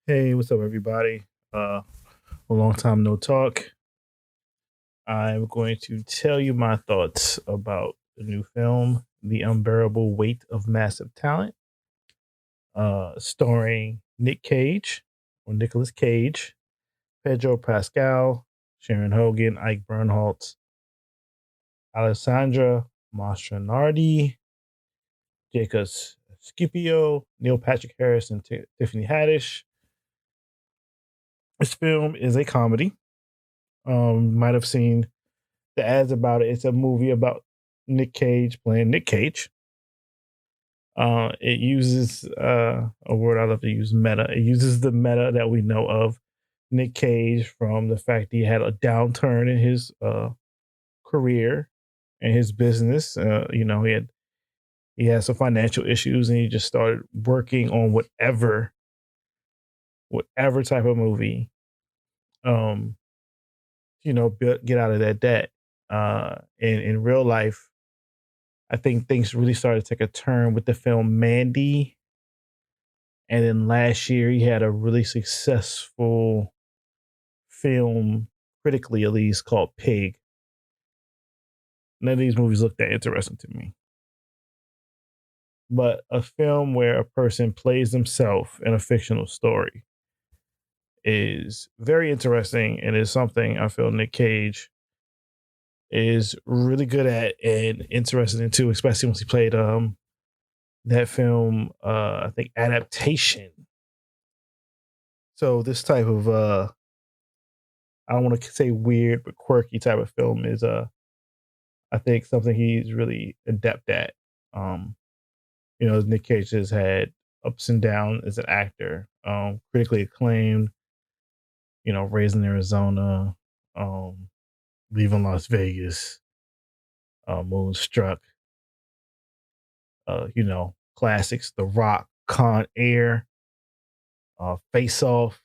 Hey, what's up, everybody? A long time no talk. I'm going to tell you my thoughts about the new film, The Unbearable Weight of Massive Talent, starring Nick Cage or Nicolas Cage, Pedro Pascal, Sharon Hogan, Ike Bernholtz, Alessandra Mastronardi, Jacob Scipio, Neil Patrick Harris, and Tiffany Haddish. This film is a comedy. Might have seen the ads about it. It's a movie about Nick Cage playing Nick Cage. It uses a word I love to use, meta. It uses the meta that we know of Nick Cage from the fact that he had a downturn in his career and his business. He had some financial issues, and he just started working on whatever type of movie, um, get out of that debt. In real life, I think things really started to take a turn with the film Mandy. And then last year, he had a really successful film, critically at least, called Pig. None of these movies look that interesting to me. But a film where a person plays themselves in a fictional story is very interesting and is something I feel Nick Cage is really good at and interested in too, especially once he played that film, I think Adaptation. So this type of I don't want to say weird but quirky type of film is I think something he's really adept at. Um Nick Cage has had ups and downs as an actor. Critically acclaimed, Raising Arizona, um, Leaving Las Vegas, Moonstruck, classics, The Rock, Con Air, Face Off,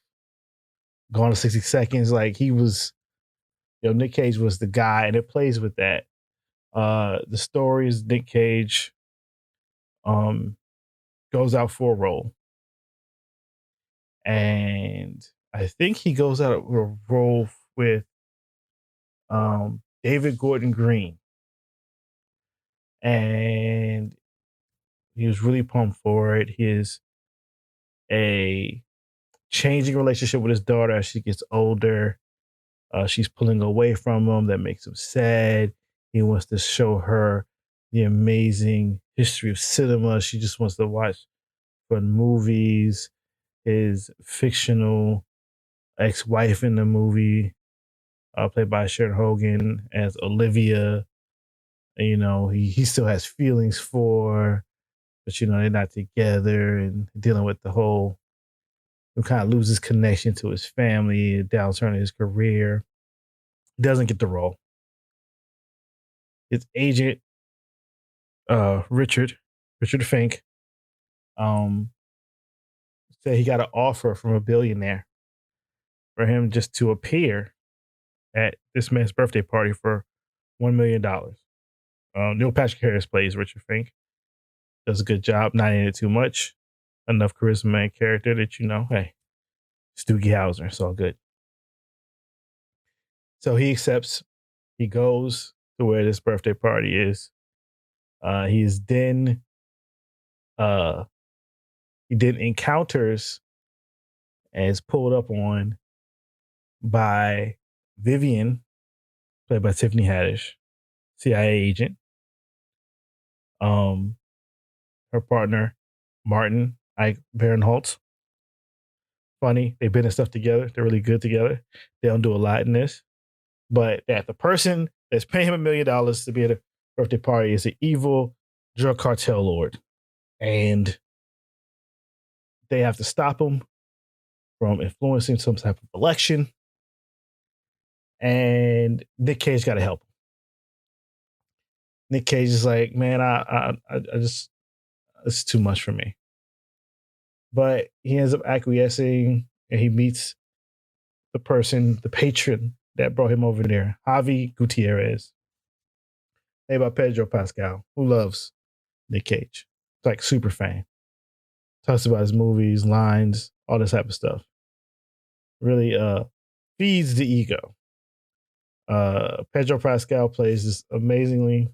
Gone to 60 Seconds. Like he was, Nick Cage was the guy, and it plays with that. The story is Nick Cage um, goes out for a role, and I think he goes out for a role with David Gordon Green, and he was really pumped for it. He is a changing relationship with his daughter as she gets older. She's pulling away from him. That makes him sad. He wants to show her the amazing history of cinema. She just wants to watch fun movies. His fictional ex-wife in the movie, played by Sharon Hogan as Olivia, he still has feelings for, but they're not together and dealing with the whole. He kind of loses connection to his family, downturn in his career. Doesn't get the role. His agent, Richard Fink, um, said he got an offer from a billionaire for him just to appear at this man's birthday party for $1 million. Neil Patrick Harris plays Richard Fink. Does a good job, not in it too much. Enough charisma and character that hey, it's Doogie Howser. It's all good. So he accepts. He goes to where this birthday party is. He's then he then encounters and is pulled up on by Vivian, played by Tiffany Haddish, CIA agent. Her partner, Martin Ike Barinholtz. Funny, they've been in stuff together. They're really good together. They don't do a lot in this, but that the person that's paying him $1 million to be at a birthday party is an evil drug cartel lord, and they have to stop him from influencing some type of election. And Nick Cage got to help him. Nick Cage is like, man, I just, it's too much for me. But he ends up acquiescing, and he meets the person, the patron that brought him over there, Javi Gutierrez, played by Pedro Pascal, who loves Nick Cage. It's like super fan. Talks about his movies, lines, all this type of stuff. Really feeds the ego. Pedro Pascal plays this amazingly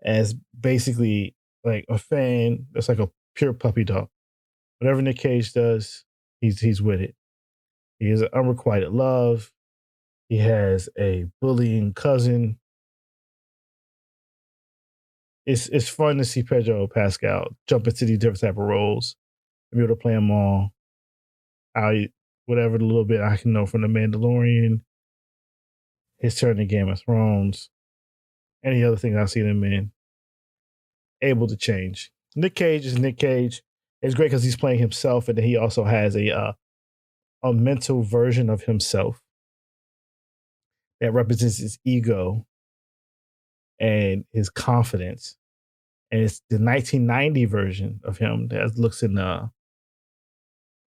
as basically like a fan that's like a pure puppy dog. Whatever Nick Cage does, he's with it. He has an unrequited love. He has a bullying cousin. It's fun to see Pedro Pascal jump into these different type of roles and be able to play them all. Whatever the little bit I can know from The Mandalorian, his turn in Game of Thrones, any other thing I've seen him in, able to change. Nick Cage is Nick Cage. It's great because he's playing himself, and then he also has a mental version of himself that represents his ego and his confidence. And it's the 1990 version of him that looks in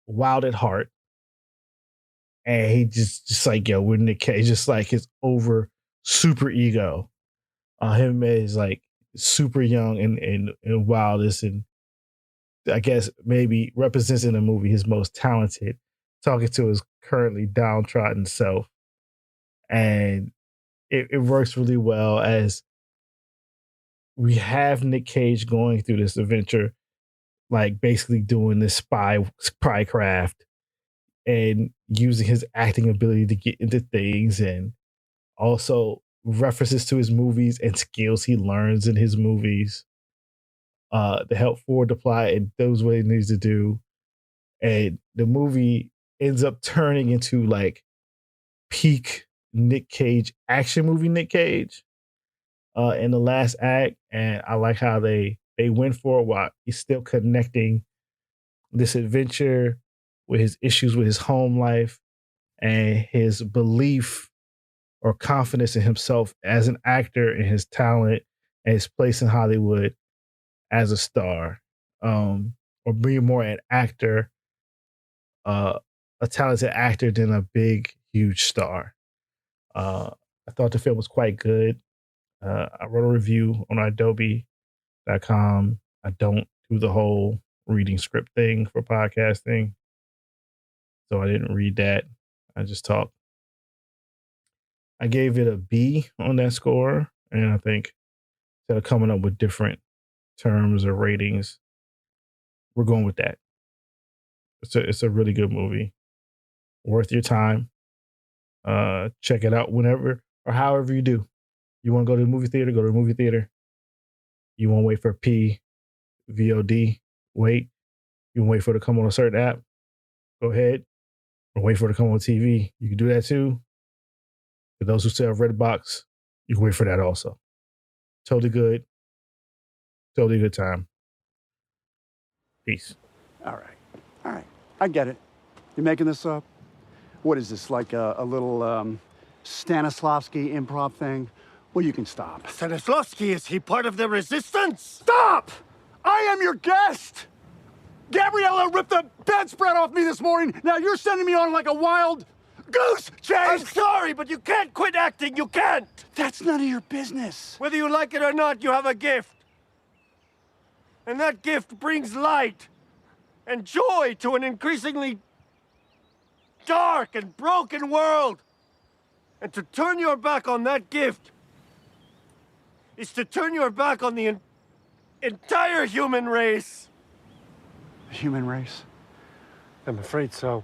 wild at heart. And he just like, yo, with Nick Cage, just like his over super ego. Him is like super young and wildest, and I guess maybe represents in the movie his most talented, talking to his currently downtrodden self. And it works really well as we have Nick Cage going through this adventure, like basically doing this spy craft and using his acting ability to get into things, and also references to his movies and skills he learns in his movies to help forward the plot and does what he needs to do. And the movie ends up turning into like peak Nick Cage action movie Nick Cage in the last act. And I like how they went for it while he's still connecting this adventure with his issues with his home life and his belief or confidence in himself as an actor and his talent and his place in Hollywood as a star, or being more an actor, a talented actor than a big, huge star. I thought the film was quite good. I wrote a review on Adobe.com. I don't do the whole reading script thing for podcasting, so I didn't read that. I just talked. I gave it a B on that score, and I think instead of coming up with different terms or ratings, we're going with that. It's a really good movie, worth your time. Check it out whenever or however you do. You want to go to the movie theater? Go to the movie theater. You want to wait for VOD? Wait. You want to wait for it to come on a certain app? Go ahead. Or wait for it to come on TV. You can do that too. For those who still have Redbox, you can wait for that also. Totally good. Totally good time. Peace. All right. I get it. You're making this up? What is this, like a little Stanislavski improv thing? Well, you can stop. Stanislavski, is he part of the resistance? Stop! I am your guest! Gabriella ripped the bedspread off me this morning. Now you're sending me on like a wild goose chase! I'm sorry, but you can't quit acting. You can't. That's none of your business. Whether you like it or not, you have a gift. And that gift brings light and joy to an increasingly dark and broken world. And to turn your back on that gift is to turn your back on the entire human race. The human race? I'm afraid so.